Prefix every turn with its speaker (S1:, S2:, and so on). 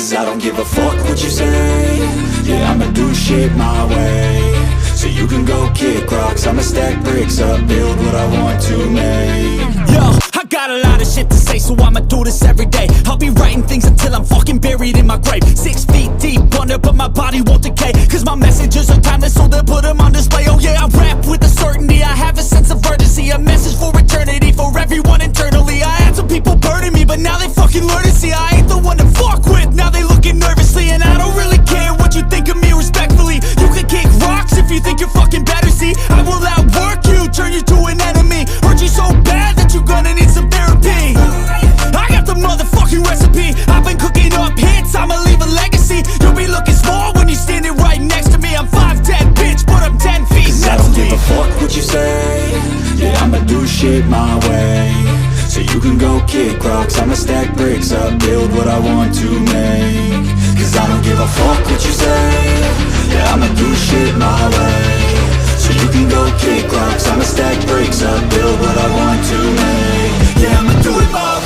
S1: Cause I don't give a fuck what you say. Yeah, I'ma do shit my way. So you can go kick rocks, I'ma stack bricks up, build what I want to make.
S2: Yo, I got a lot of shit to say, so I'ma do this every day. I'll be writing things until I'm fucking buried in my grave. 6 feet deep under, but my body won't decay. Cause my messages are timeless, so they'll put them on display. Oh yeah, I rap with a certainty, I have a sense of urgency. A message for eternity, for everyone internally. I had some people burning me, but now they fucking learn to see I ain't the one to fuck with, now they looking nervously. And I don't really care what you think of me, respectfully. You can kick rocks if you think you're fucking better, see. I will outwork you, turn you to an enemy. Hurt you so bad that you're gonna need some therapy. I got the motherfucking recipe. I've been cooking up hits, I'ma leave a legacy. You'll be looking small when you're standing right next to me. I'm 5'10", bitch, but I'm 10 feet
S1: Cause I don't give a fuck what you say. Yeah, I'ma do shit my way. So you can go kick rocks, I'ma stack bricks up, build what I want to make. Cause I don't give a fuck what you say. Yeah, I'ma do shit my way. So you can go kick rocks, I'ma stack bricks up, build what I want to make. Yeah, I'ma do it my way.